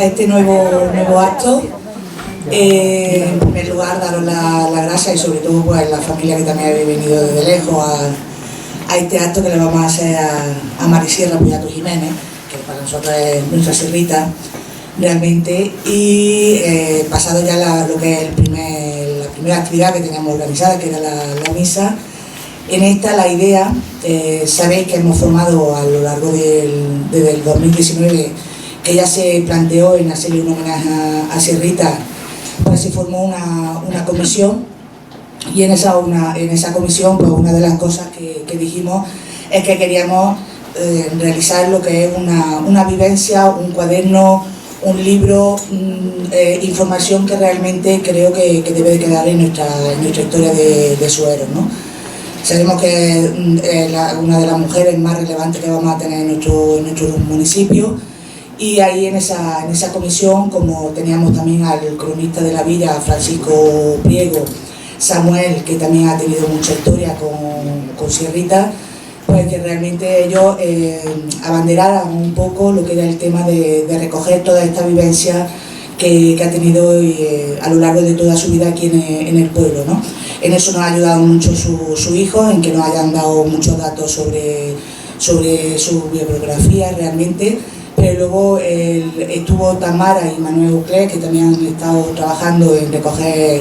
a este nuevo acto. En primer lugar, daros las gracias y sobre todo pues la familia que también habéis venido desde lejos a este acto que le vamos a hacer a Marisierra Puyato Jiménez, que para nosotros es nuestra sierrita realmente. Y pasado ya lo que es la primera actividad que teníamos organizada, que era la misa. En esta la idea, sabéis que hemos formado a lo largo desde el 2019, que ya se planteó en hacerle un homenaje a Sierrita, pues se formó una comisión, y en esa comisión pues una de las cosas que dijimos es que queríamos realizar lo que es una vivencia, un cuaderno, un libro, información que realmente creo que debe de quedar en nuestra historia de Sueros, ¿no? Sabemos que es una de las mujeres más relevantes que vamos a tener en nuestro municipio, y ahí en esa comisión, como teníamos también al cronista de la villa, Francisco Priego, Samuel, que también ha tenido mucha historia con Sierrita, pues que realmente ellos abanderaran un poco lo que era el tema de recoger toda esta vivencia que ha tenido a lo largo de toda su vida aquí en el pueblo, ¿no? En eso nos ha ayudado mucho su hijo, en que nos hayan dado muchos datos sobre su biografía realmente, pero luego estuvo Tamara y Manuel Uclé, que también han estado trabajando en recoger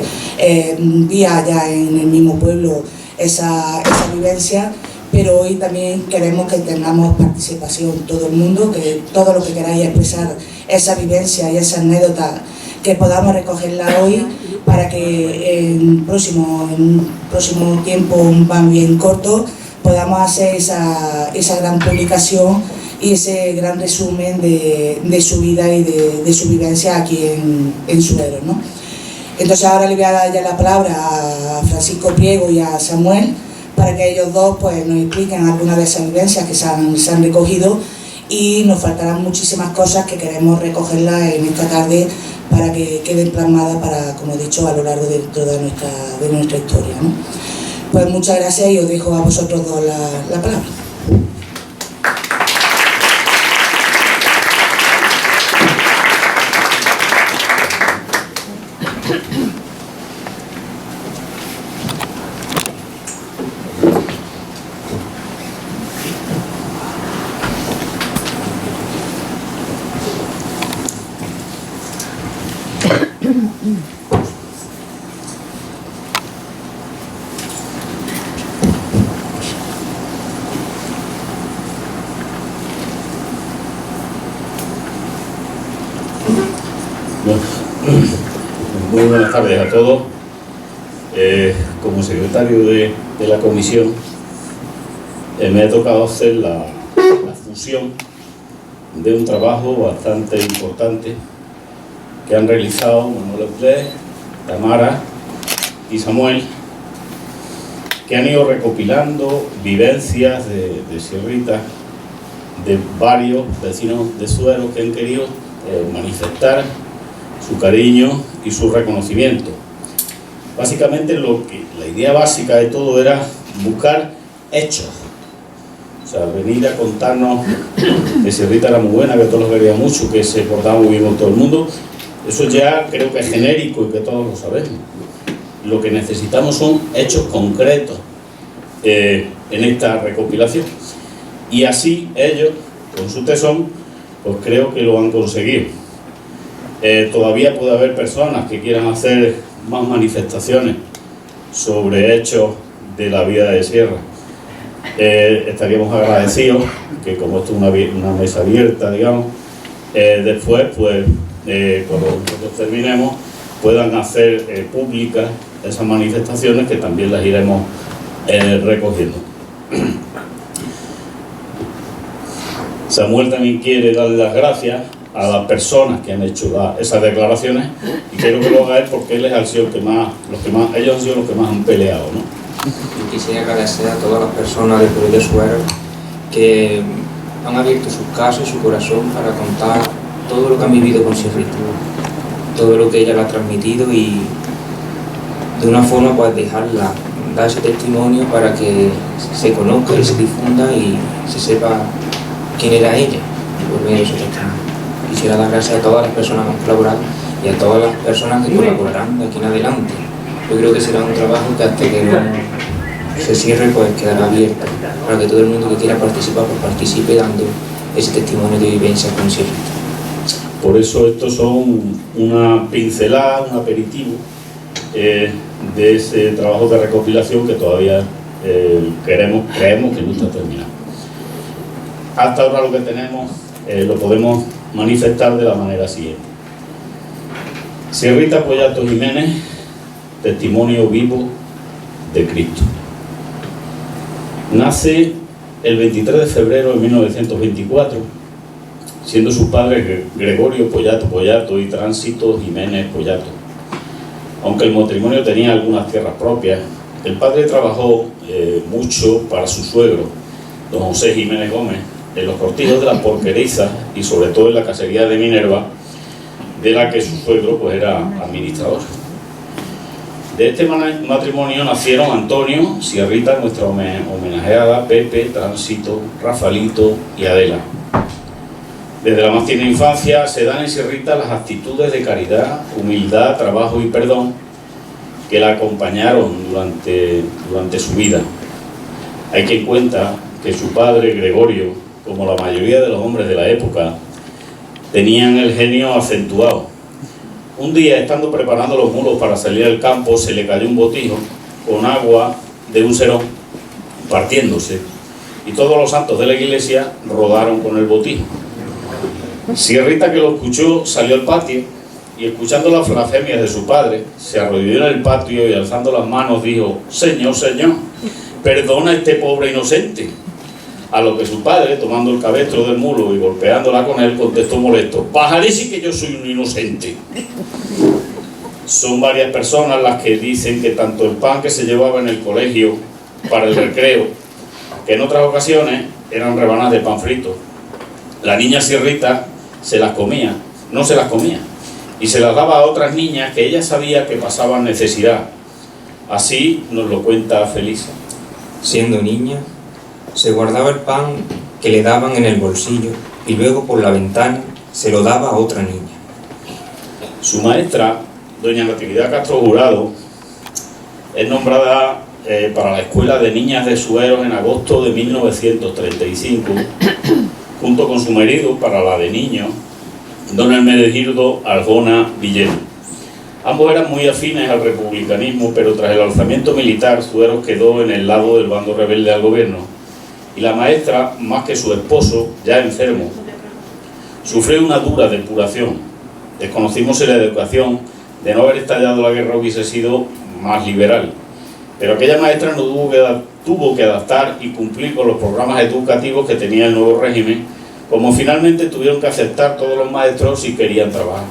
vía ya en el mismo pueblo esa vivencia. Pero hoy también queremos que tengamos participación todo el mundo, que todo lo que queráis expresar esa vivencia y esa anécdota, que podamos recogerla hoy, para que en un próximo tiempo, un van bien corto, podamos hacer esa gran publicación y ese gran resumen de su vida y de su vivencia aquí en Sueros, ¿no? Entonces ahora le voy a dar ya la palabra a Francisco Priego y a Samuel, para que ellos dos pues nos expliquen algunas de esas vivencias que se han recogido, y nos faltarán muchísimas cosas que queremos recogerlas en esta tarde para que queden plasmadas para, como he dicho, a lo largo de toda nuestra historia, ¿no? Pues muchas gracias, y os dejo a vosotros dos la palabra. Muy buenas tardes a todos. Como secretario de la comisión, me ha tocado hacer la fusión de un trabajo bastante importante que han realizado Manuel Uclé, Tamara y Samuel, que han ido recopilando vivencias de Sierrita, de varios vecinos de Sueros que han querido manifestar su cariño y su reconocimiento. Básicamente la idea básica de todo era buscar hechos, o sea, venir a contarnos que Sierrita era muy buena, que todos lo querían mucho, que se portaba muy bien con todo el mundo. Eso ya creo que es genérico y que todos lo sabemos. Lo que necesitamos son hechos concretos en esta recopilación, y así ellos, con su tesón, pues creo que lo han conseguido. Todavía puede haber personas que quieran hacer más manifestaciones sobre hechos de la vida de Sierra. Estaríamos agradecidos que, como esto es una mesa abierta, digamos, después, pues, cuando nosotros terminemos, puedan hacer públicas esas manifestaciones, que también las iremos recogiendo. Samuel también quiere darle las gracias a las personas que han hecho esas declaraciones, y quiero que lo haga él porque él ha sido ellos han sido los que más han peleado, ¿no? Y quisiera agradecer a todas las personas del pueblo de Sueros que han abierto sus casas y su corazón para contar todo lo que han vivido con Sierrita, todo lo que ella le ha transmitido, y de una forma pues dar ese testimonio para que se conozca y se difunda y se sepa quién era ella, y por medio de ese testimonio. quisiera dar gracias a todas las personas que han colaborado y a todas las personas que colaborarán de aquí en adelante. Yo creo que será un trabajo que hasta que no se cierre pues quedará abierto para que todo el mundo que quiera participar pues participe dando ese testimonio de vivencia con Sierrita. Por eso estos son una pincelada, un aperitivo de ese trabajo de recopilación que todavía creemos que no está terminado. Hasta ahora lo que tenemos lo podemos manifestar de la manera siguiente. Sierrita Pollato Jiménez, testimonio vivo de Cristo. Nace el 23 de febrero de 1924, siendo sus padres Gregorio Pollato y Tránsito Jiménez Pollato. Aunque el matrimonio tenía algunas tierras propias, el padre trabajó mucho para su suegro, don José Jiménez Gómez, en los cortijos de la Porqueriza y sobre todo en la casería de Minerva, de la que su suegro pues era administrador. De este matrimonio nacieron Antonio, Sierrita, nuestra homenajeada, Pepe, Tránsito, Rafaelito y Adela. Desde la más tierna infancia se dan en Sierrita las actitudes de caridad, humildad, trabajo y perdón que la acompañaron durante su vida. Hay quien cuenta que su padre, Gregorio, como la mayoría de los hombres de la época, tenían el genio acentuado. Un día, estando preparando los mulos para salir al campo, se le cayó un botijo con agua de un serón, partiéndose, y todos los santos de la iglesia rodaron con el botijo. Sierrita, que lo escuchó, salió al patio y, escuchando las blasfemias de su padre, se arrodilló en el patio y, alzando las manos, dijo: Señor, Señor, perdona a este pobre inocente. A lo que su padre, tomando el cabestro del mulo y golpeándola con él, contestó molesto: Baja, dice que yo soy un inocente. Son varias personas las que dicen que tanto el pan que se llevaba en el colegio para el recreo, que en otras ocasiones eran rebanadas de pan frito, la niña Sierrita no se las comía, y se las daba a otras niñas que ella sabía que pasaban necesidad. Así nos lo cuenta Felisa. Siendo niña, se guardaba el pan que le daban en el bolsillo y luego por la ventana se lo daba a otra niña. Su maestra, doña Natividad Castro Jurado, es nombrada para la Escuela de Niñas de Sueros en agosto de 1935, junto con su marido para la de niños, don Hermenegildo Arjona Villena. Ambos eran muy afines al republicanismo, pero tras el alzamiento militar, Sueros quedó en el lado del bando rebelde al gobierno, y la maestra, más que su esposo, ya enfermo, sufrió una dura depuración. Desconocimos si la educación, de no haber estallado la guerra, hubiese sido más liberal, pero aquella maestra no tuvo que adaptar y cumplir con los programas educativos que tenía el nuevo régimen, como finalmente tuvieron que aceptar todos los maestros si querían trabajar.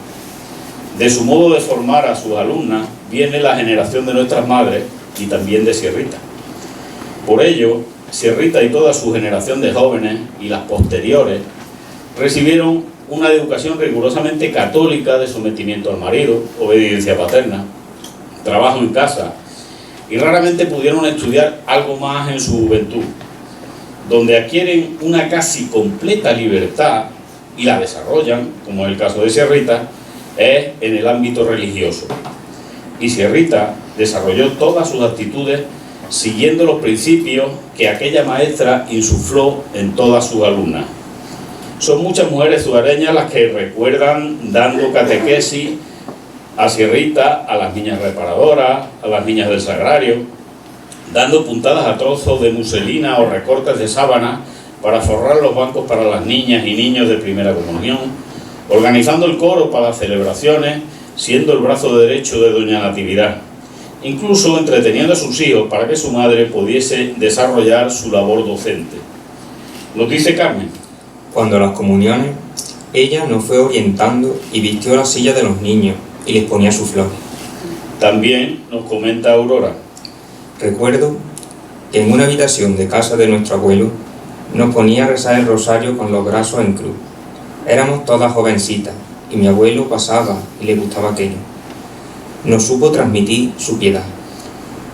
De su modo de formar a sus alumnas viene la generación de nuestras madres y también de Sierrita. Por ello, Sierrita y toda su generación de jóvenes y las posteriores recibieron una educación rigurosamente católica de sometimiento al marido, obediencia paterna, trabajo en casa, y raramente pudieron estudiar algo más en su juventud, donde adquieren una casi completa libertad y la desarrollan, como es el caso de Sierrita, es en el ámbito religioso. Y Sierrita desarrolló todas sus actitudes siguiendo los principios que aquella maestra insufló en todas sus alumnas. Son muchas mujeres suareñas las que recuerdan dando catequesis a Sierrita, a las niñas reparadoras, a las niñas del sagrario, dando puntadas a trozos de muselina o recortes de sábana para forrar los bancos para las niñas y niños de primera comunión, organizando el coro para las celebraciones, siendo el brazo derecho de doña Natividad, incluso entreteniendo a sus hijos para que su madre pudiese desarrollar su labor docente. Nos dice Carmen: Cuando las comuniones, ella nos fue orientando y vistió la silla de los niños y les ponía su flor. También nos comenta Aurora: Recuerdo que en una habitación de casa de nuestro abuelo nos ponía a rezar el rosario con los brazos en cruz. Éramos todas jovencitas y mi abuelo pasaba y le gustaba aquello. Nos supo transmitir su piedad.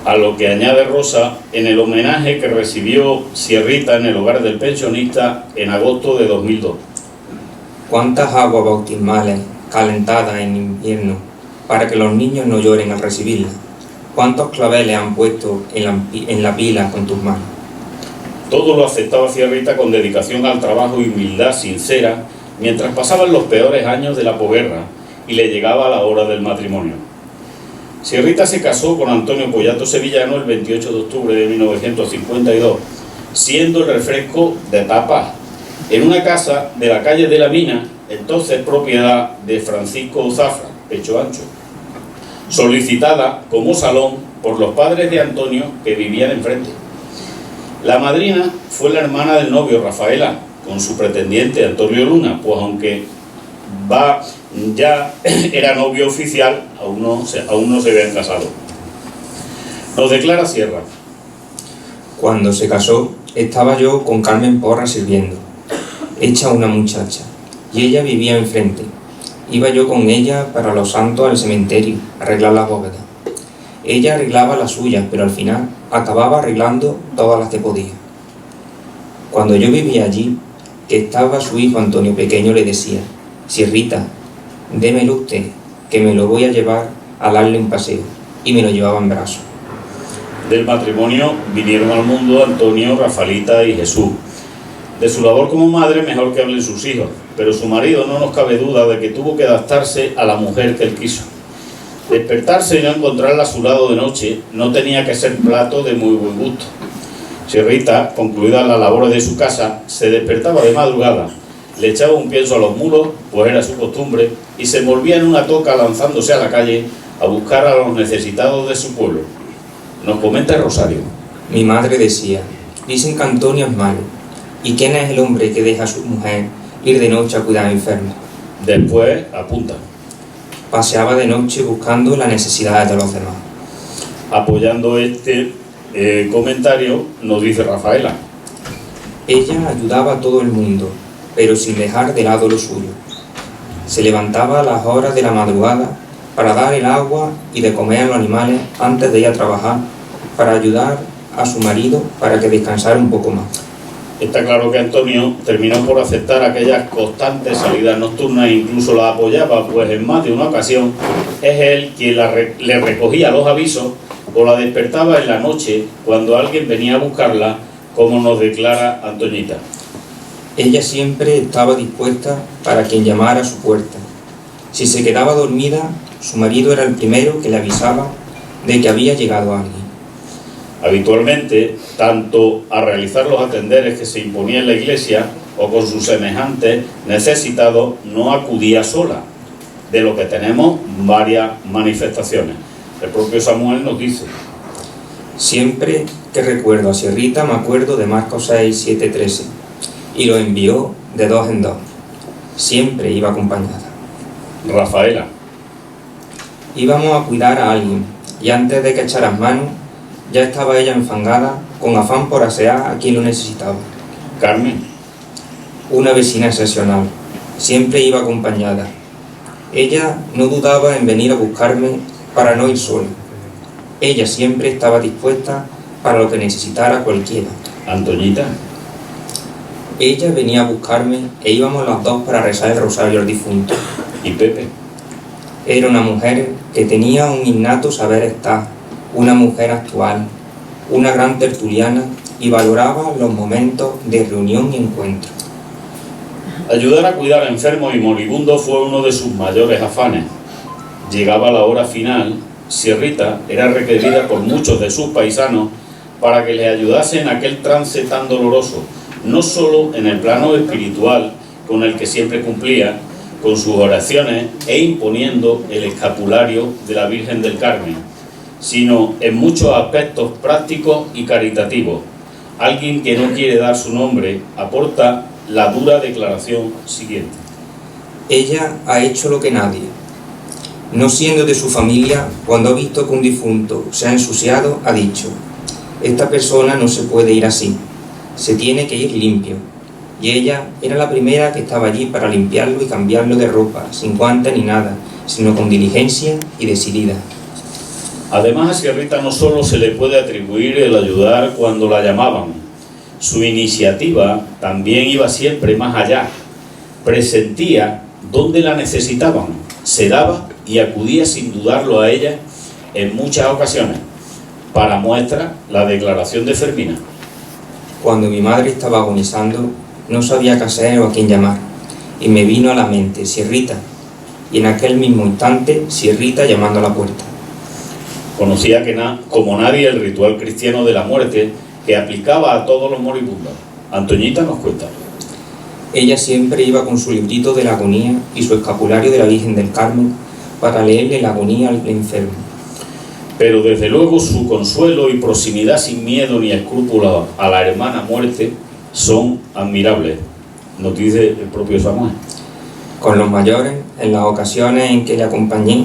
A lo que añade Rosa en el homenaje que recibió Sierrita en el hogar del pensionista en agosto de 2002. ¿Cuántas aguas bautismales calentadas en invierno para que los niños no lloren al recibirla? ¿Cuántos claveles han puesto en la pila con tus manos? Todo lo aceptaba Sierrita con dedicación al trabajo y humildad sincera, mientras pasaban los peores años de la posguerra y le llegaba la hora del matrimonio. Sierrita se casó con Antonio Pollato Sevillano el 28 de octubre de 1952, siendo el refresco de tapas, en una casa de la calle de la Mina, entonces propiedad de Francisco Zafra, Pecho Ancho, solicitada como salón por los padres de Antonio que vivían enfrente. La madrina fue la hermana del novio, Rafaela, con su pretendiente Antonio Luna, pues aunque ya era novio oficial, aún no se habían casado. Nos declara Sierra: Cuando se casó, estaba yo con Carmen Porra sirviendo, hecha una muchacha, y ella vivía enfrente. Iba yo con ella para los santos al cementerio, a arreglar las bóvedas. Ella arreglaba las suyas, pero al final acababa arreglando todas las que podía. Cuando yo vivía allí, que estaba su hijo Antonio pequeño, le decía: Sierrita, démelo usted, que me lo voy a llevar a darle un paseo. Y me lo llevaba en brazos. Del matrimonio vinieron al mundo Antonio, Rafaelita y Jesús. De su labor como madre mejor que hablen sus hijos, pero su marido no nos cabe duda de que tuvo que adaptarse a la mujer que él quiso. Despertarse y no encontrarla a su lado de noche no tenía que ser plato de muy buen gusto. Sierrita, concluidas las labores de su casa, se despertaba de madrugada, le echaba un pienso a los mulos, pues era su costumbre, y se envolvía en una toca lanzándose a la calle a buscar a los necesitados de su pueblo. Nos comenta Rosario: Mi madre decía: dicen que Antonio es malo. ¿Y quién es el hombre que deja a su mujer ir de noche a cuidar a enfermos? Después apunta: Paseaba de noche buscando las necesidades de los demás. Apoyando este comentario, nos dice Rafaela: Ella ayudaba a todo el mundo, pero sin dejar de lado lo suyo. Se levantaba a las horas de la madrugada para dar el agua y de comer a los animales antes de ir a trabajar, para ayudar a su marido para que descansara un poco más. Está claro que Antonio terminó por aceptar aquellas constantes salidas nocturnas e incluso las apoyaba, pues en más de una ocasión es él quien le recogía los avisos o la despertaba en la noche cuando alguien venía a buscarla, como nos declara Antoñita. Ella siempre estaba dispuesta para quien llamara a su puerta. Si se quedaba dormida, su marido era el primero que le avisaba de que había llegado alguien. Habitualmente, tanto a realizar los atenderes que se imponía en la iglesia o con sus semejantes necesitados, no acudía sola, de lo que tenemos varias manifestaciones. El propio Samuel nos dice: Siempre que recuerdo a Sierrita me acuerdo de Marcos 6, 7, 13, y lo envió de dos en dos. Siempre iba acompañada. Rafaela: Íbamos a cuidar a alguien, y antes de que echaras mano, ya estaba ella enfangada, con afán por asear a quien lo necesitaba. Carmen: Una vecina excepcional, siempre iba acompañada. Ella no dudaba en venir a buscarme para no ir sola. Ella siempre estaba dispuesta para lo que necesitara cualquiera. Antoñita: Ella venía a buscarme e íbamos las dos para rezar el rosario al difunto. ¿Y Pepe? Era una mujer que tenía un innato saber estar, una mujer actual, una gran tertuliana, y valoraba los momentos de reunión y encuentro. Ayudar a cuidar a enfermos y moribundos fue uno de sus mayores afanes. Llegaba la hora final, Sierrita era requerida por muchos de sus paisanos para que le ayudase en aquel trance tan doloroso, no solo en el plano espiritual, con el que siempre cumplía, con sus oraciones e imponiendo el escapulario de la Virgen del Carmen, sino en muchos aspectos prácticos y caritativos. Alguien que no quiere dar su nombre aporta la dura declaración siguiente: Ella ha hecho lo que nadie. No siendo de su familia, cuando ha visto que un difunto se ha ensuciado, ha dicho: esta persona no se puede ir así, se tiene que ir limpio. Y ella era la primera que estaba allí para limpiarlo y cambiarlo de ropa, sin guantes ni nada, sino con diligencia y decidida. Además, a Sierrita no solo se le puede atribuir el ayudar cuando la llamaban, su iniciativa también iba siempre más allá. Presentía dónde la necesitaban, se daba y acudía sin dudarlo a ella en muchas ocasiones. Para muestra, la declaración de Fermina. Cuando mi madre estaba agonizando, no sabía qué hacer o a quién llamar, y me vino a la mente Sierrita, y en aquel mismo instante Sierrita llamando a la puerta. Conocía como nadie el ritual cristiano de la muerte que aplicaba a todos los moribundos. Antoñita nos cuenta. Ella siempre iba con su librito de la agonía y su escapulario de la Virgen del Carmen para leerle la agonía al enfermo. Pero desde luego su consuelo y proximidad sin miedo ni escrúpulos a la hermana muerte son admirables, nos dice el propio Samuel. Con los mayores, en las ocasiones en que le acompañé,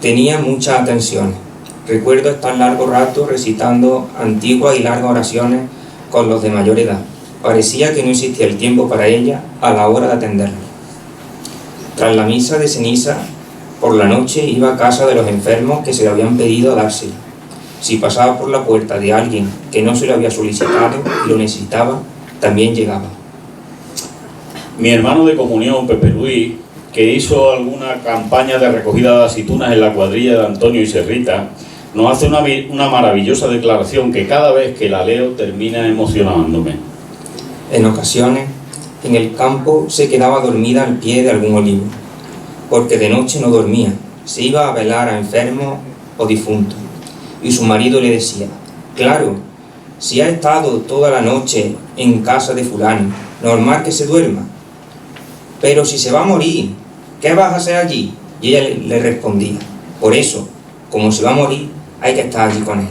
tenía muchas atenciones. Recuerdo estar largo rato recitando antiguas y largas oraciones con los de mayor edad. Parecía que no existía el tiempo para ella a la hora de atenderla. Tras la misa de ceniza, por la noche iba a casa de los enfermos que se le habían pedido dársela. Si pasaba por la puerta de alguien que no se lo había solicitado y lo necesitaba, también llegaba. Mi hermano de comunión, Pepe Luis, que hizo alguna campaña de recogida de aceitunas en la cuadrilla de Antonio y Sierrita, nos hace una maravillosa declaración que cada vez que la leo termina emocionándome. En ocasiones, en el campo se quedaba dormida al pie de algún olivo, porque de noche no dormía, se iba a velar a enfermos o difuntos, y su marido le decía: claro, si ha estado toda la noche en casa de fulano, normal que se duerma. Pero si se va a morir, ¿qué vas a hacer allí? Y ella le respondía: por eso, como se va a morir, hay que estar allí con él.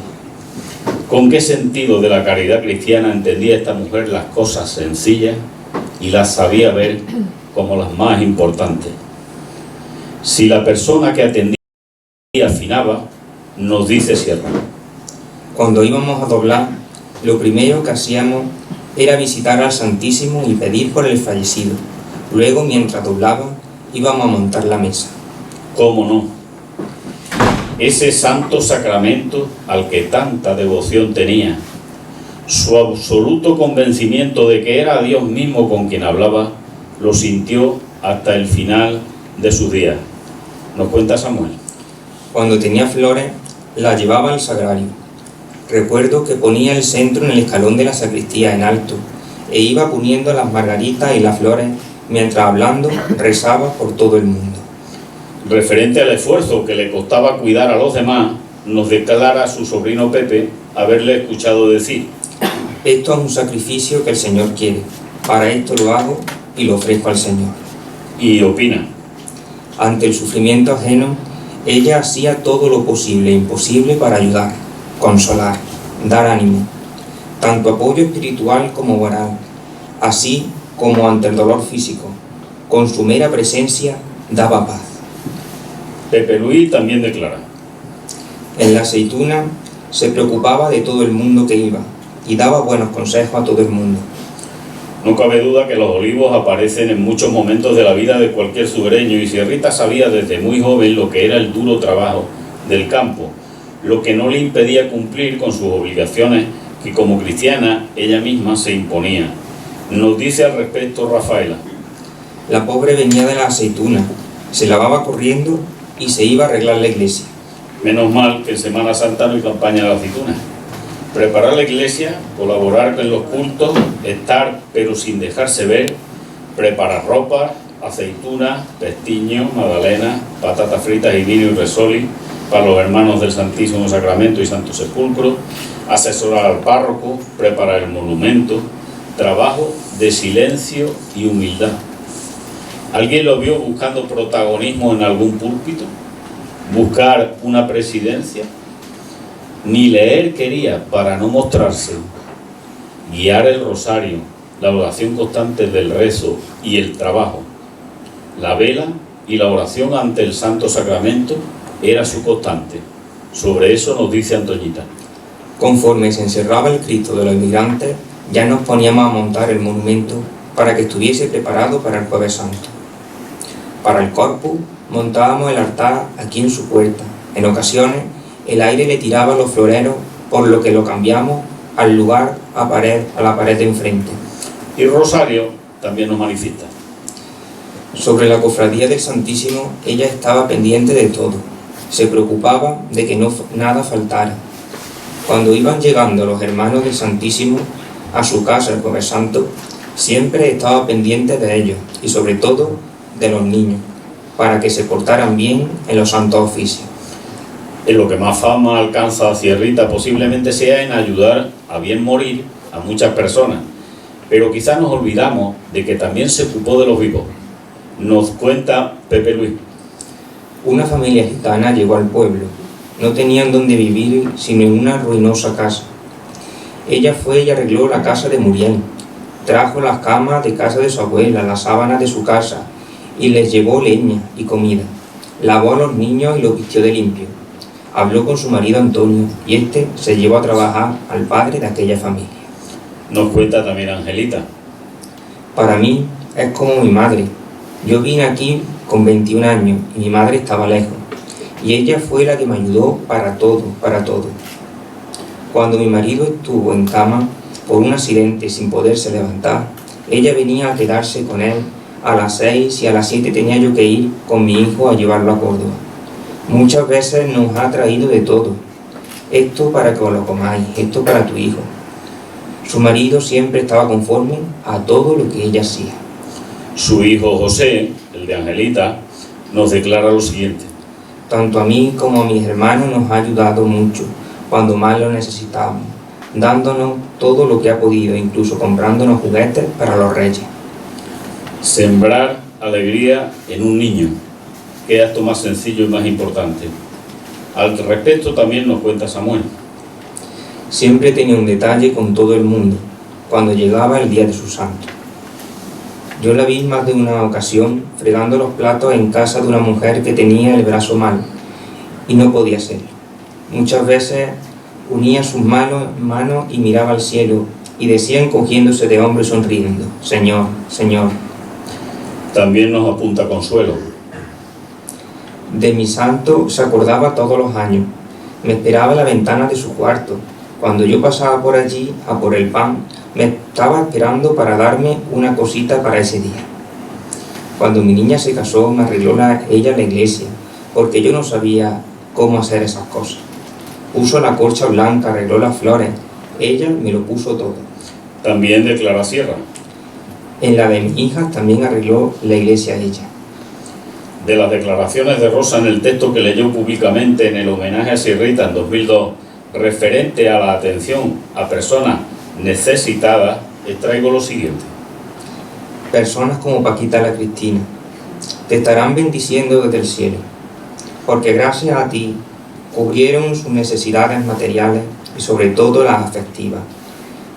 ¿Con qué sentido de la caridad cristiana entendía esta mujer las cosas sencillas y las sabía ver como las más importantes? Si la persona que atendía afinaba, nos dice Sierra. Cuando íbamos a doblar, lo primero que hacíamos era visitar al Santísimo y pedir por el fallecido. Luego, mientras doblaba, íbamos a montar la mesa. ¿Cómo no? Ese santo sacramento al que tanta devoción tenía, su absoluto convencimiento de que era Dios mismo con quien hablaba, lo sintió hasta el final de sus días. Nos cuenta Samuel. Cuando tenía flores, las llevaba al sagrario. Recuerdo que ponía el centro en el escalón de la sacristía en alto e iba poniendo las margaritas y las flores mientras hablando rezaba por todo el mundo. Referente al esfuerzo que le costaba cuidar a los demás, nos declara su sobrino Pepe haberle escuchado decir: esto es un sacrificio que el Señor quiere, para esto lo hago y lo ofrezco al Señor. Y opina: ante el sufrimiento ajeno, ella hacía todo lo posible e imposible para ayudar, consolar, dar ánimo, tanto apoyo espiritual como moral, así como ante el dolor físico. Con su mera presencia daba paz. Pepe Luis también declara: en la aceituna se preocupaba de todo el mundo que iba y daba buenos consejos a todo el mundo. No cabe duda que los olivos aparecen en muchos momentos de la vida de cualquier sureño, y Sierrita sabía desde muy joven lo que era el duro trabajo del campo, lo que no le impedía cumplir con sus obligaciones que como cristiana ella misma se imponía. Nos dice al respecto Rafaela: la pobre venía de la aceituna, se lavaba corriendo y se iba a arreglar la iglesia. Menos mal que en Semana Santa no hay campaña de la aceituna. Preparar la iglesia, colaborar con los cultos, estar pero sin dejarse ver, preparar ropa, aceitunas, pestiños, magdalenas, patatas fritas y vino y resoli para los hermanos del Santísimo Sacramento y Santo Sepulcro, asesorar al párroco, preparar el monumento, trabajo de silencio y humildad. ¿Alguien lo vio buscando protagonismo en algún púlpito? ¿Buscar una presidencia? Ni leer quería para no mostrarse. Guiar el rosario, la oración constante del rezo y el trabajo. La vela y la oración ante el Santo Sacramento era su constante. Sobre eso nos dice Antoñita: conforme se encerraba el Cristo de los inmigrantes, ya nos poníamos a montar el monumento para que estuviese preparado para el Jueves Santo. Para el corpus montábamos el altar aquí en su puerta. En ocasiones el aire le tiraba los floreros, por lo que lo cambiamos al lugar a la pared de enfrente. Y Rosario también nos manifiesta: Sobre la cofradía del Santísimo, ella estaba pendiente de todo. Se preocupaba de que nada faltara. Cuando iban llegando los hermanos del Santísimo a su casa, el Jueves Santo, siempre estaba pendiente de ellos y sobre todo de los niños, para que se portaran bien en los santos oficios. En lo que más fama alcanza a Sierrita posiblemente sea en ayudar a bien morir a muchas personas, pero quizás nos olvidamos de que también se ocupó de los vivos. Nos cuenta Pepe Luis. Una familia gitana llegó al pueblo. No tenían dónde vivir sino en una ruinosa casa. Ella fue y arregló la casa de Muriel. Trajo las camas de casa de su abuela, las sábanas de su casa, y les llevó leña y comida. Lavó a los niños y los vistió de limpio. Habló con su marido Antonio, y éste se llevó a trabajar al padre de aquella familia. Nos cuenta también Angelita. Para mí es como mi madre. Yo vine aquí con 21 años y mi madre estaba lejos. Y ella fue la que me ayudó para todo, para todo. Cuando mi marido estuvo en cama por un accidente sin poderse levantar, ella venía a quedarse con él a las 6 y a las 7 tenía yo que ir con mi hijo a llevarlo a Córdoba. Muchas veces nos ha traído de todo. Esto para que os lo comáis, esto para tu hijo. Su marido siempre estaba conforme a todo lo que ella hacía. Su hijo José, el de Angelita, nos declara lo siguiente. Tanto a mí como a mis hermanos nos ha ayudado mucho cuando más lo necesitábamos, dándonos todo lo que ha podido, incluso comprándonos juguetes para los reyes. Sembrar alegría en un niño. Qué acto más sencillo y más importante. Al respecto también nos cuenta Samuel. Siempre tenía un detalle con todo el mundo, cuando llegaba el día de su santo. Yo la vi más de una ocasión fregando los platos en casa de una mujer que tenía el brazo mal y no podía hacerlo. Muchas veces unía sus manos y miraba al cielo y decía encogiéndose de hombros y sonriendo, Señor, Señor. También nos apunta Consuelo. De mi santo se acordaba todos los años. Me esperaba en la ventana de su cuarto. Cuando yo pasaba por allí a por el pan, me estaba esperando para darme una cosita para ese día. Cuando mi niña se casó, me arregló ella la iglesia, porque yo no sabía cómo hacer esas cosas. Puso la corcha blanca, arregló las flores. Ella me lo puso todo. También de Clara Sierra. En la de mi hija también arregló la iglesia ella. De las declaraciones de Rosa en el texto que leyó públicamente en el homenaje a Sierrita en 2002, referente a la atención a personas necesitadas, extraigo lo siguiente. Personas como Paquita la Cristina te estarán bendiciendo desde el cielo, porque gracias a ti cubrieron sus necesidades materiales y sobre todo las afectivas,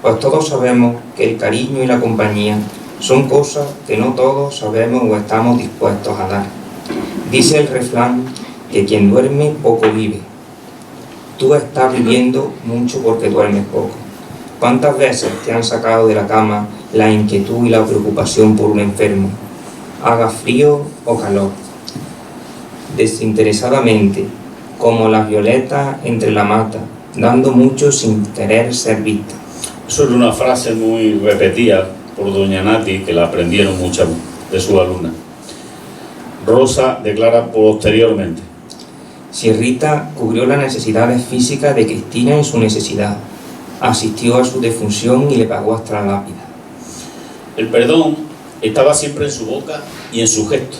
pues todos sabemos que el cariño y la compañía son cosas que no todos sabemos o estamos dispuestos a dar. Dice el refrán que quien duerme poco vive. Tú estás viviendo mucho porque duermes poco. ¿Cuántas veces te han sacado de la cama la inquietud y la preocupación por un enfermo? Haga frío o calor. Desinteresadamente, como las violetas entre la mata, dando mucho sin querer ser vista. Eso es una frase muy repetida por doña Nati, que la aprendieron muchas de sus alumnas. Rosa declara posteriormente. Sierrita cubrió las necesidades físicas de Cristina en su necesidad, asistió a su defunción y le pagó hasta la lápida. El perdón estaba siempre en su boca y en su gesto.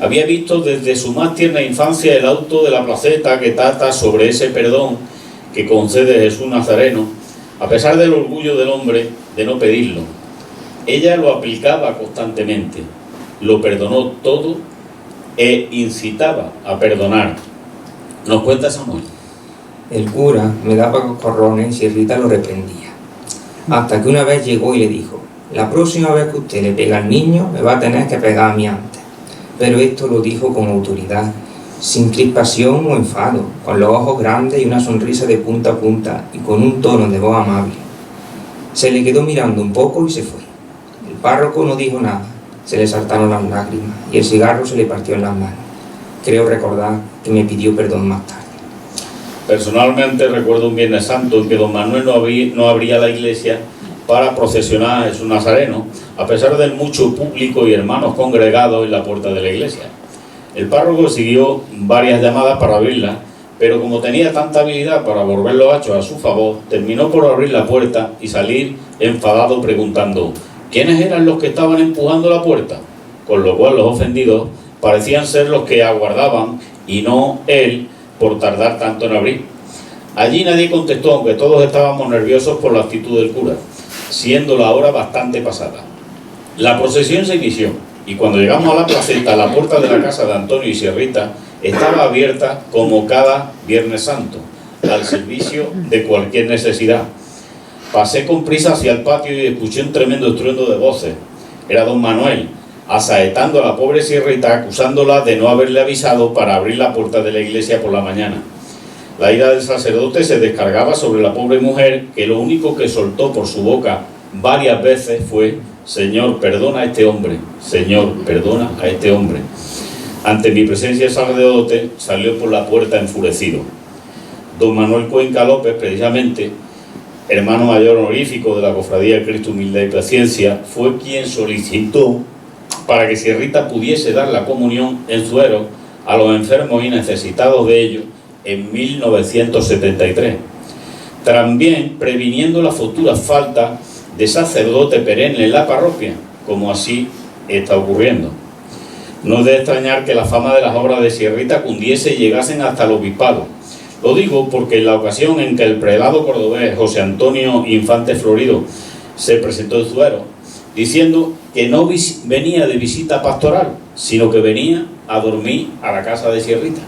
Había visto desde su más tierna infancia el auto de la placeta que trata sobre ese perdón que concede Jesús Nazareno, a pesar del orgullo del hombre de no pedirlo. Ella lo aplicaba constantemente, lo perdonó todo e incitaba a perdonar. Nos cuenta Samuel. El cura me daba coscorrones y Sierrita lo reprendía, hasta que una vez llegó y le dijo, la próxima vez que usted le pega al niño me va a tener que pegar a mí antes. Pero esto lo dijo con autoridad, sin crispación o enfado, con los ojos grandes y una sonrisa de punta a punta y con un tono de voz amable. Se le quedó mirando un poco y se fue. El párroco no dijo nada, se le saltaron las lágrimas y el cigarro se le partió en las manos. Creo recordar que me pidió perdón más tarde. Personalmente recuerdo un Viernes Santo en que don Manuel no abría la iglesia para procesionar a Jesús Nazareno, a pesar del mucho público y hermanos congregados en la puerta de la iglesia. El párroco siguió varias llamadas para abrirla, pero como tenía tanta habilidad para volver los hechos a su favor, terminó por abrir la puerta y salir enfadado preguntando ¿quiénes eran los que estaban empujando la puerta? Con lo cual los ofendidos parecían ser los que aguardaban y no él por tardar tanto en abrir. Allí nadie contestó, aunque todos estábamos nerviosos por la actitud del cura, siendo la hora bastante pasada. La procesión se inició y cuando llegamos a la placeta, la puerta de la casa de Antonio y Sierrita estaba abierta como cada Viernes Santo, al servicio de cualquier necesidad. Pasé con prisa hacia el patio y escuché un tremendo estruendo de voces. Era don Manuel, asaetando a la pobre Sierrita, acusándola de no haberle avisado para abrir la puerta de la iglesia por la mañana. La ira del sacerdote se descargaba sobre la pobre mujer, que lo único que soltó por su boca varias veces fue «Señor, perdona a este hombre, Señor, perdona a este hombre». Ante mi presencia el sacerdote salió por la puerta enfurecido. Don Manuel Cuenca López, precisamente, hermano mayor honorífico de la Cofradía de Cristo Humildad y Paciencia, fue quien solicitó para que Sierrita pudiese dar la comunión en Zuero a los enfermos y necesitados de ello en 1973, también previniendo la futura falta de sacerdote perenne en la parroquia, como así está ocurriendo. No es de extrañar que la fama de las obras de Sierrita cundiese y llegasen hasta el obispado. Lo digo porque en la ocasión en que el prelado cordobés José Antonio Infante Florido se presentó en Zuero, diciendo que no venía de visita pastoral, sino que venía a dormir a la casa de Sierrita.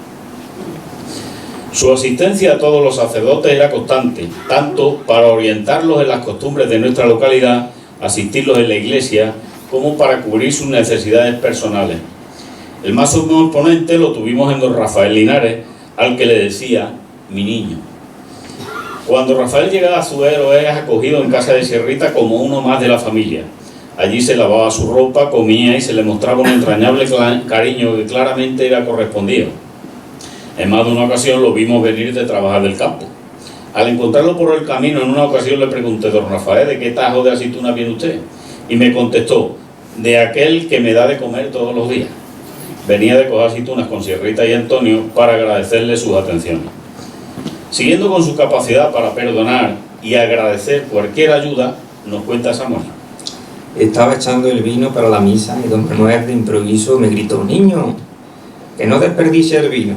Su asistencia a todos los sacerdotes era constante, tanto para orientarlos en las costumbres de nuestra localidad, asistirlos en la iglesia, como para cubrir sus necesidades personales. El más sumo exponente lo tuvimos en don Rafael Linares, al que le decía mi niño. Cuando Rafael llegaba a Zuero, era acogido en casa de Sierrita como uno más de la familia. Allí se lavaba su ropa, comía y se le mostraba un entrañable cariño que claramente era correspondido. En más de una ocasión lo vimos venir de trabajar del campo. Al encontrarlo por el camino, en una ocasión le pregunté: don Rafael, ¿de qué tajo de aceituna viene usted? Y me contestó: de aquel que me da de comer todos los días. Venía de coger aceitunas con Sierrita y Antonio para agradecerle sus atenciones. Siguiendo con su capacidad para perdonar y agradecer cualquier ayuda, nos cuenta Samuel. Estaba echando el vino para la misa y don Manuel de improviso me gritó: niño, que no desperdicie el vino.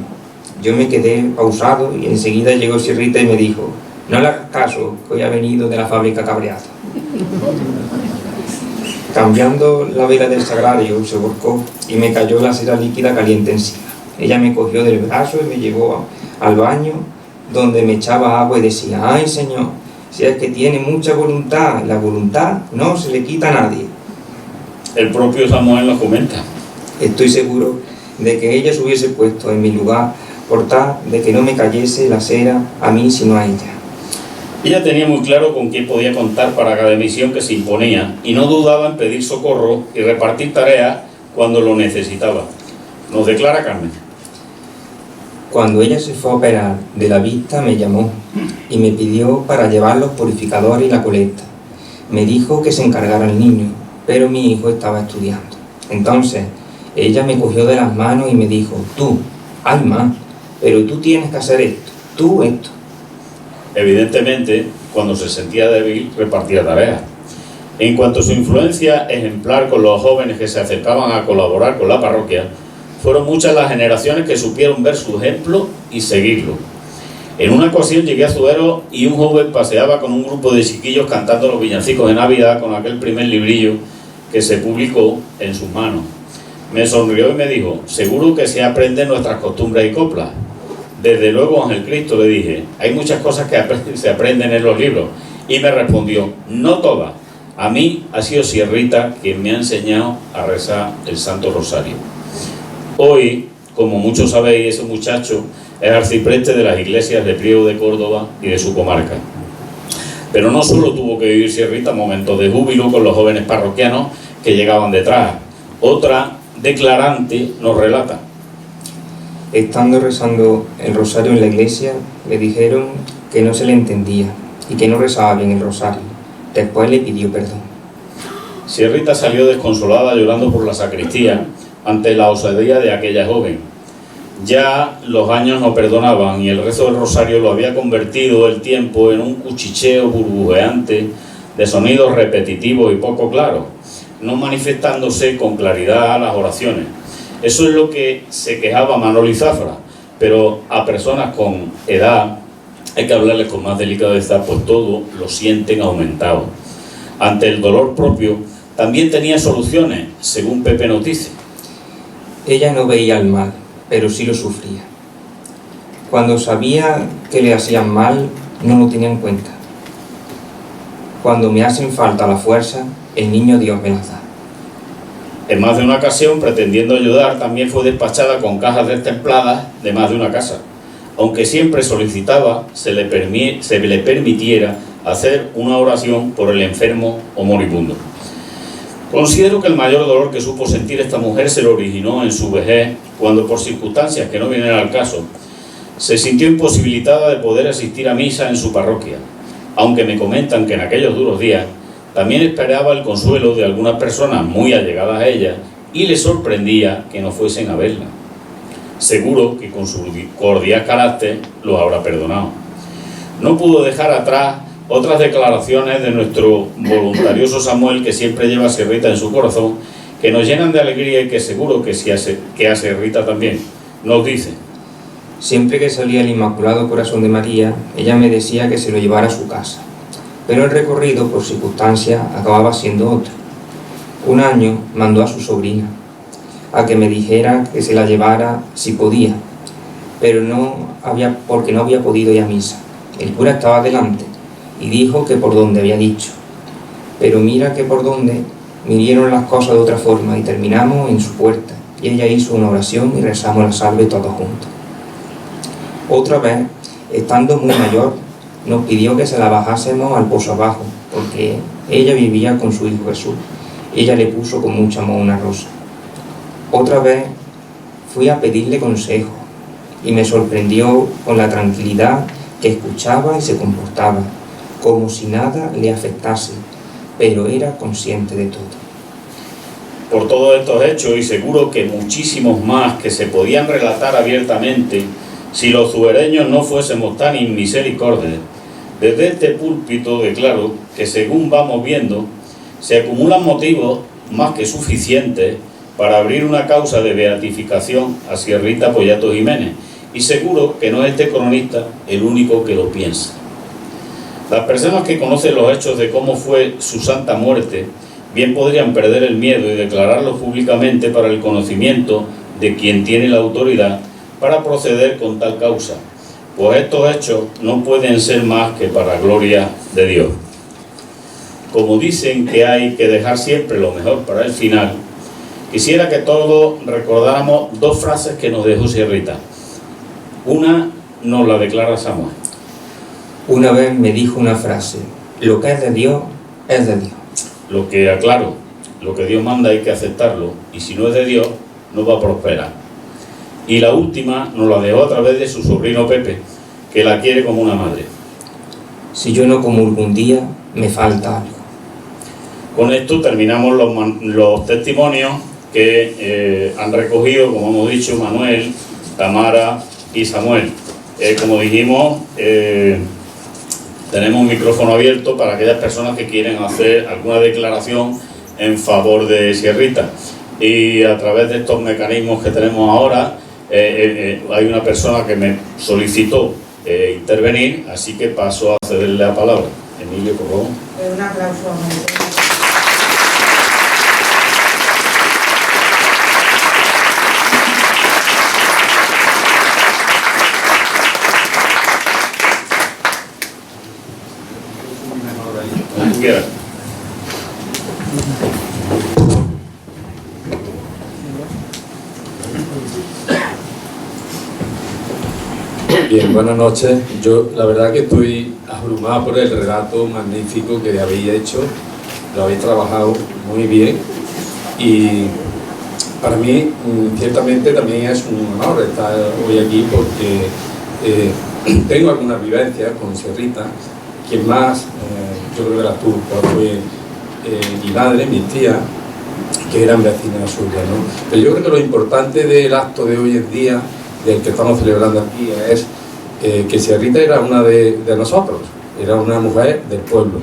Yo me quedé pausado y enseguida llegó Sierrita y me dijo: no le hagas caso, que hoy ha venido de la fábrica cabreado. Cambiando la vela del sagrario, se volcó y me cayó la cera líquida caliente encima. Ella me cogió del brazo y me llevó al baño, donde me echaba agua y decía: ay, Señor, si es que tiene mucha voluntad, la voluntad no se le quita a nadie. El propio Samuel nos comenta: estoy seguro de que ella se hubiese puesto en mi lugar por tal de que no me cayese la cera a mí sino a ella. Ella tenía muy claro con quién podía contar para cada misión que se imponía y no dudaba en pedir socorro y repartir tareas cuando lo necesitaba. Nos declara Carmen: cuando ella se fue a operar de la vista me llamó y me pidió para llevar los purificadores y la colecta. Me dijo que se encargara el niño, pero mi hijo estaba estudiando. Entonces ella me cogió de las manos y me dijo: tú, ay, ma, pero tú tienes que hacer esto, tú esto. Evidentemente, cuando se sentía débil, repartía tareas. En cuanto a su influencia ejemplar con los jóvenes que se acercaban a colaborar con la parroquia, fueron muchas las generaciones que supieron ver su ejemplo y seguirlo. En una ocasión llegué a Zuero y un joven paseaba con un grupo de chiquillos cantando los villancicos de Navidad con aquel primer librillo que se publicó en sus manos. Me sonrió y me dijo: seguro que se aprenden nuestras costumbres y coplas. Desde luego, Ángel Cristo, le dije, hay muchas cosas que se aprenden en los libros. Y me respondió: no todas. A mí ha sido Sierrita quien me ha enseñado a rezar el Santo Rosario. Hoy, como muchos sabéis, ese muchacho es arcipreste de las iglesias de Priego de Córdoba y de su comarca. Pero no solo tuvo que vivir Sierrita momentos de júbilo con los jóvenes parroquianos que llegaban detrás. Otra declarante nos relata: estando rezando el rosario en la iglesia, le dijeron que no se le entendía y que no rezaba bien el rosario. Después le pidió perdón. Sierrita salió desconsolada llorando por la sacristía ante la osadía de aquella joven. Ya los años no perdonaban y el rezo del rosario lo había convertido el tiempo en un cuchicheo burbujeante de sonidos repetitivos y poco claros, no manifestándose con claridad las oraciones. Eso es lo que se quejaba Manolo y Zafra, pero a personas con edad hay que hablarles con más delicadeza, pues todo lo sienten aumentado. Ante el dolor propio también tenía soluciones, según Pepe nos dice. Ella no veía el mal, pero sí lo sufría. Cuando sabía que le hacían mal, no lo tenía en cuenta. Cuando me hacen falta la fuerza, el niño Dios me las da. En más de una ocasión, pretendiendo ayudar, también fue despachada con cajas destempladas de más de una casa, aunque siempre solicitaba se le permitiera hacer una oración por el enfermo o moribundo. Considero que el mayor dolor que supo sentir esta mujer se lo originó en su vejez, cuando por circunstancias que no vienen al caso, se sintió imposibilitada de poder asistir a misa en su parroquia, aunque me comentan que en aquellos duros días también esperaba el consuelo de algunas personas muy allegadas a ella y le sorprendía que no fuesen a verla. Seguro que con su cordial carácter los habrá perdonado. No pudo dejar atrás otras declaraciones de nuestro voluntarioso Samuel, que siempre lleva a Sierrita en su corazón, que nos llenan de alegría y que seguro que a Sierrita también. Nos dice: siempre que salía el Inmaculado Corazón de María, ella me decía que se lo llevara a su casa, pero el recorrido, por circunstancias, acababa siendo otro. Un año mandó a su sobrina a que me dijera que se la llevara si podía, pero porque no había podido ir a misa. El cura estaba delante y dijo que por donde había dicho, pero mira que por donde vinieron las cosas de otra forma y terminamos en su puerta, y ella hizo una oración y rezamos la salve todos juntos. Otra vez, estando muy mayor, nos pidió que se la bajásemos al pozo abajo, porque ella vivía con su hijo Jesús. Ella le puso con mucho amor una rosa. Otra vez fui a pedirle consejo y me sorprendió con la tranquilidad que escuchaba y se comportaba, como si nada le afectase, pero era consciente de todo. Por todos estos hechos, y seguro que muchísimos más que se podían relatar abiertamente, si los zubereños no fuésemos tan inmisericordes, desde este púlpito declaro que, según vamos viendo, se acumulan motivos más que suficientes para abrir una causa de beatificación a Sierrita Pollato Jiménez, y seguro que no es este cronista el único que lo piensa. Las personas que conocen los hechos de cómo fue su santa muerte bien podrían perder el miedo y declararlo públicamente para el conocimiento de quien tiene la autoridad para proceder con tal causa, pues estos hechos no pueden ser más que para gloria de Dios. Como dicen que hay que dejar siempre lo mejor para el final, quisiera que todos recordáramos dos frases que nos dejó Sierrita. Una nos la declara Samuel. Una vez me dijo una frase: lo que es de Dios, es de Dios. Lo que aclaro, lo que Dios manda hay que aceptarlo, y si no es de Dios, no va a prosperar. Y la última nos la dejó a través de su sobrino Pepe, que la quiere como una madre. Si yo no comulgo un día, me falta algo. Con esto terminamos los testimonios que han recogido, como hemos dicho, Manuel, Tamara y Samuel. Como dijimos, tenemos un micrófono abierto para aquellas personas que quieren hacer alguna declaración en favor de Sierrita. Y a través de estos mecanismos que tenemos ahora, hay una persona que me solicitó intervenir, así que paso a cederle la palabra. Emilio, por favor. Un aplauso a Manuel. Bien, buenas noches. Yo la verdad que estoy abrumado por el relato magnífico que habéis hecho, lo habéis trabajado muy bien y para mí ciertamente también es un honor estar hoy aquí porque tengo algunas vivencias con Sierrita. Quien más, yo creo que las tuvo, fue mi madre, mis tías, que eran vecinas suyas, ¿no? Pero yo creo que lo importante del acto de hoy en día, del que estamos celebrando aquí, es que Sierrita era una de nosotros, era una mujer del pueblo,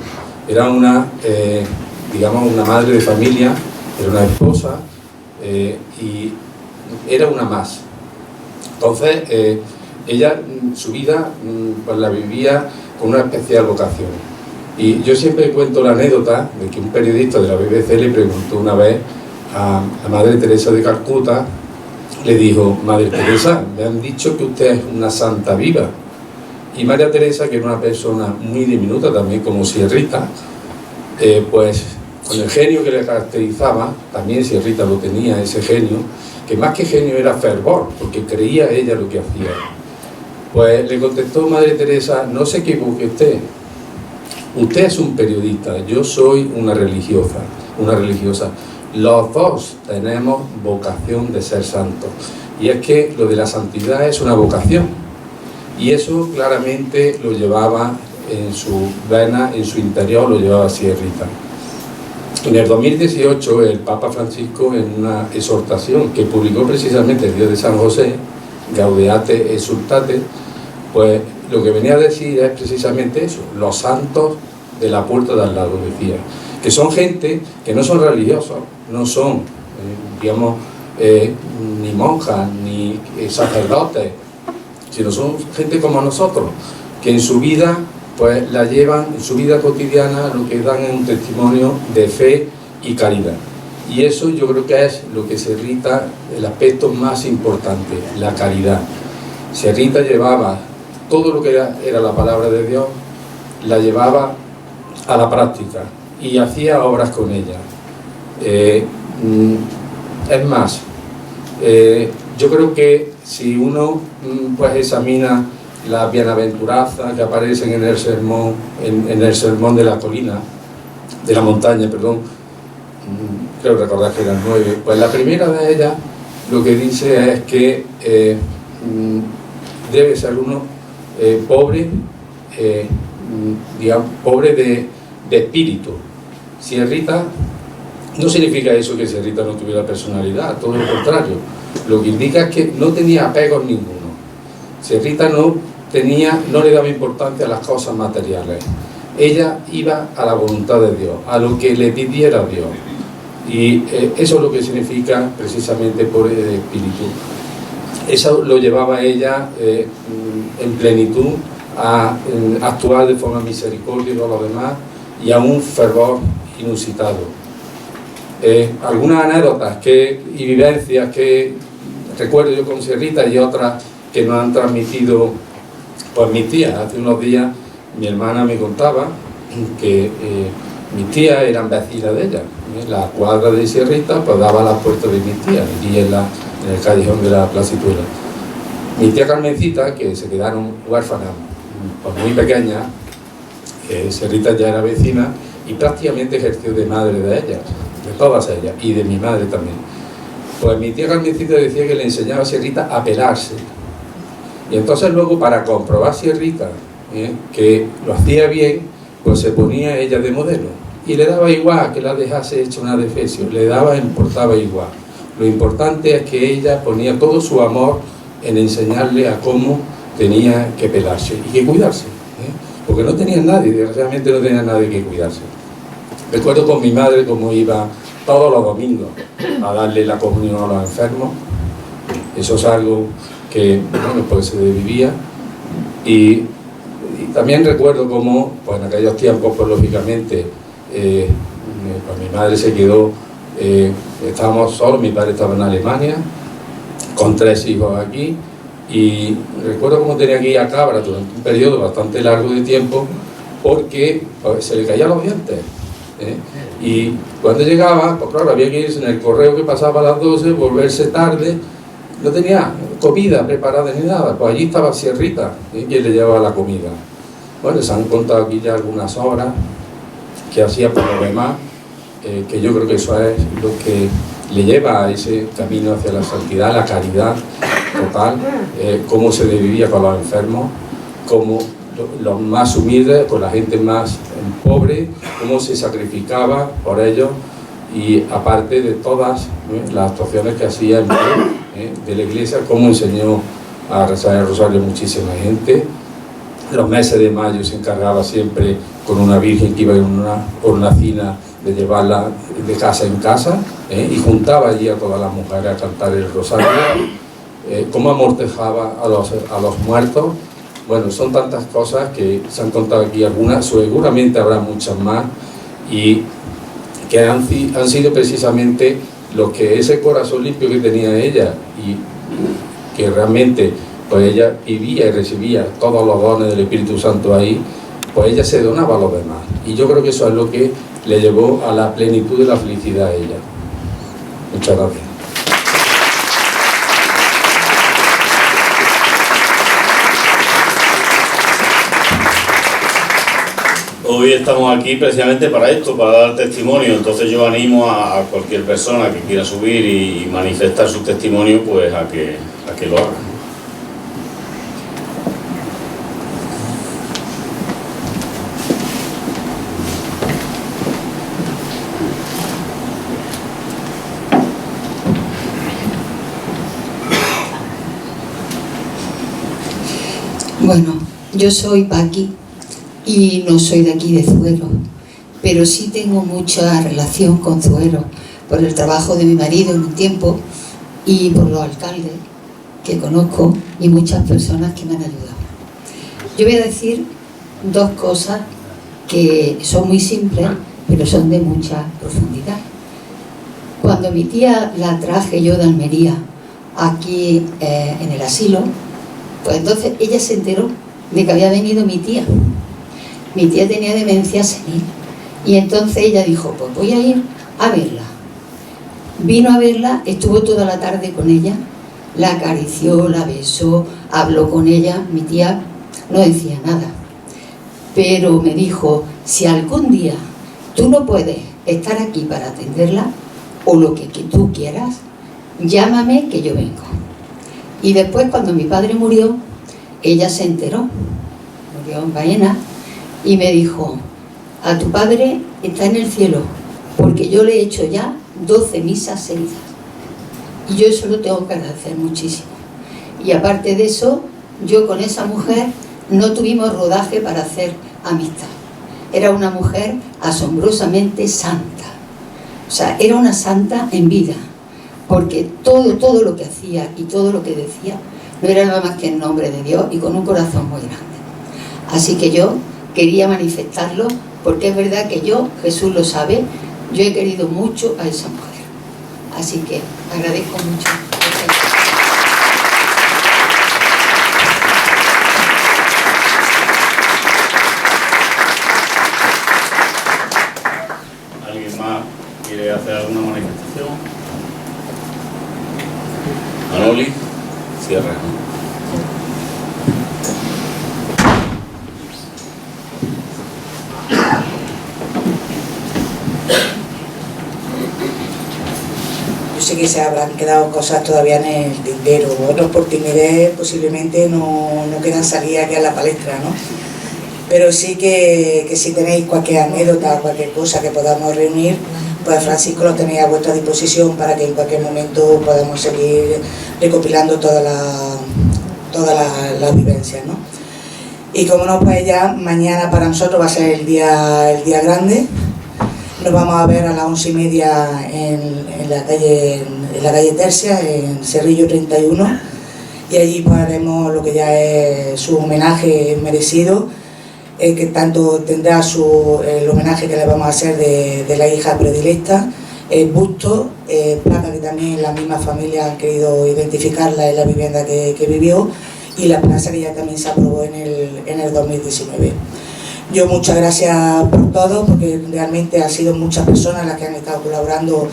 era una, digamos, una madre de familia, era una esposa y era una más. Entonces, ella su vida pues la vivía con una especial vocación. Y yo siempre cuento la anécdota de que un periodista de la BBC le preguntó una vez a Madre Teresa de Calcuta, le dijo: Madre Teresa, me han dicho que usted es una santa viva. Y María Teresa, que era una persona muy diminuta también como Sierrita, pues con el genio que le caracterizaba, también Sierrita lo tenía, ese genio, que más que genio era fervor, porque creía ella lo que hacía. Pues le contestó Madre Teresa: no se equivoque usted es un periodista, yo soy una religiosa. Los dos tenemos vocación de ser santos. Y es que lo de la santidad es una vocación. Y eso claramente lo llevaba en su vena, en su interior, lo llevaba Sierrita. En el 2018, el Papa Francisco, en una exhortación que publicó precisamente el día de San José, Gaudeate Exsultate, pues lo que venía a decir es precisamente eso: los santos de la puerta de al lado, decía, que son gente que no son religiosos, no son, digamos, ni monjas, ni sacerdotes, sino son gente como nosotros, que en su vida, pues la llevan, en su vida cotidiana, lo que dan es un testimonio de fe y caridad. Y eso yo creo que es lo que Sierrita, el aspecto más importante, la caridad. Sierrita llevaba todo lo que era la palabra de Dios, la llevaba a la práctica y hacía obras con ella. Es más, yo creo que si uno pues examina las bienaventuranzas que aparecen en el sermón, en el sermón de la colina, de la montaña, perdón, creo recordar que eran 9, pues la primera de ellas lo que dice es que debe ser uno pobre, digamos, pobre de espíritu. Sierrita, no significa eso que Sierrita no tuviera personalidad, todo lo contrario. Lo que indica es que no tenía apegos ninguno. Sierrita no le daba importancia a las cosas materiales. Ella iba a la voluntad de Dios, a lo que le pidiera Dios. Y eso es lo que significa precisamente pobre de espíritu. Eso lo llevaba ella en plenitud a actuar de forma misericordiosa con los demás y a un fervor inusitado. Algunas anécdotas y vivencias que recuerdo yo con Sierrita y otras que nos han transmitido pues mis tías. Hace unos días mi hermana me contaba que mis tías eran vecinas de ella. La cuadra de Sierrita pues daba a las puertas de mis tías, allí en el callejón de la Placituela. Mi tía Carmencita, que se quedaron huérfanas pues muy pequeñas, Sierrita ya era vecina y prácticamente ejerció de madre de ellas, de todas ellas, y de mi madre también. Pues mi tía Carmencita decía que le enseñaba a Sierrita a pelarse. Y entonces luego, para comprobar Sierrita que lo hacía bien, pues se ponía ella de modelo. Y le daba igual que la dejase hecha una defesio, importaba igual. Lo importante es que ella ponía todo su amor en enseñarle a cómo tenía que pelarse y que cuidarse. Porque no tenía nadie, desgraciadamente no tenía nadie que cuidarse. Recuerdo con mi madre cómo iba todos los domingos a darle la comunión a los enfermos. Eso es algo que, bueno, pues se vivía. Y también recuerdo cómo, pues en aquellos tiempos, pues lógicamente, pues mi madre se quedó, estábamos solos, mi padre estaba en Alemania, con 3 hijos aquí, y recuerdo cómo tenía que ir a Cabra durante un periodo bastante largo de tiempo, porque pues, se le caían los dientes. Y cuando llegaba, pues claro, había que irse en el correo que pasaba a las 12, volverse tarde, no tenía comida preparada ni nada, pues allí estaba Sierrita, quien le llevaba la comida. Bueno, se han contado aquí ya algunas obras que hacía por lo demás, que yo creo que eso es lo que le lleva a ese camino hacia la santidad, la caridad total, cómo se vivía con los enfermos, cómo los más humildes, con la gente más pobres, cómo se sacrificaba por ellos, y aparte de todas las actuaciones que hacía en de la iglesia, cómo enseñó a rezar el rosario a muchísima gente. Los meses de mayo se encargaba siempre con una virgen que iba en una hornacina de llevarla de casa en casa, y juntaba allí a todas las mujeres a cantar el rosario, cómo amortejaba a los muertos. Bueno, son tantas cosas que se han contado aquí, algunas, seguramente habrá muchas más, y que han sido precisamente lo que ese corazón limpio que tenía ella, y que realmente pues ella vivía y recibía todos los dones del Espíritu Santo ahí, pues ella se donaba a los demás, y yo creo que eso es lo que le llevó a la plenitud de la felicidad a ella. Muchas gracias. Hoy estamos aquí precisamente para esto, para dar testimonio. Entonces yo animo a cualquier persona que quiera subir y manifestar su testimonio, pues a que lo haga. Bueno, yo soy Paqui y no soy de aquí de Zuero, pero sí tengo mucha relación con Zuero por el trabajo de mi marido en un tiempo y por los alcaldes que conozco y muchas personas que me han ayudado. Yo voy a decir dos cosas que son muy simples, pero son de mucha profundidad. Cuando mi tía la traje yo de Almería aquí en el asilo, pues entonces ella se enteró de que había venido mi tía. Mi tía tenía demencia senil y entonces ella dijo, pues voy a ir a verla. Vino a verla, estuvo toda la tarde con ella, la acarició, la besó, habló con ella. Mi tía no decía nada, pero me dijo, si algún día tú no puedes estar aquí para atenderla o lo que tú quieras, llámame que yo vengo. Y después, cuando mi padre murió, ella se enteró, murió en Baena, y me dijo, a tu padre está en el cielo, porque yo le he hecho ya 12 misas seguidas. Y yo eso lo tengo que agradecer muchísimo. Y aparte de eso, yo con esa mujer no tuvimos rodaje para hacer amistad. Era una mujer asombrosamente santa. O sea, era una santa en vida, porque todo lo que hacía y todo lo que decía no era nada más que en nombre de Dios y con un corazón muy grande. Así que yo quería manifestarlo, porque es verdad que yo, Jesús lo sabe, yo he querido mucho a esa mujer. Así que agradezco mucho. ¿Alguien más quiere hacer alguna manifestación? Manoli, cierra. Yo sé que se habrán quedado cosas todavía en el tintero, otros por timidez posiblemente no quieran salir aquí a la palestra, ¿no? Pero sí que si tenéis cualquier anécdota, cualquier cosa que podamos reunir, pues Francisco lo tenéis a vuestra disposición para que en cualquier momento podamos seguir recopilando todas las vivencias, ¿no? Y como no, pues ya mañana para nosotros va a ser el día grande. Nos vamos a ver a las 11:30 en la calle Tercia, en Cerrillo 31, y allí pues haremos lo que ya es su homenaje merecido, que tanto tendrá el homenaje que le vamos a hacer de la hija predilecta, el busto, placa que también la misma familia han querido identificarla en la vivienda que vivió, y la plaza que ya también se aprobó en el 2019. Yo muchas gracias por todo, porque realmente han sido muchas personas las que han estado colaborando,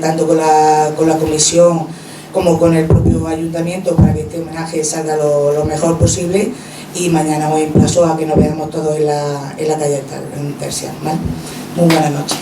tanto con la comisión como con el propio ayuntamiento, para que este homenaje salga lo mejor posible. Y mañana os emplazo a que nos veamos todos en la calle Tercia, ¿vale? Muy buenas noches.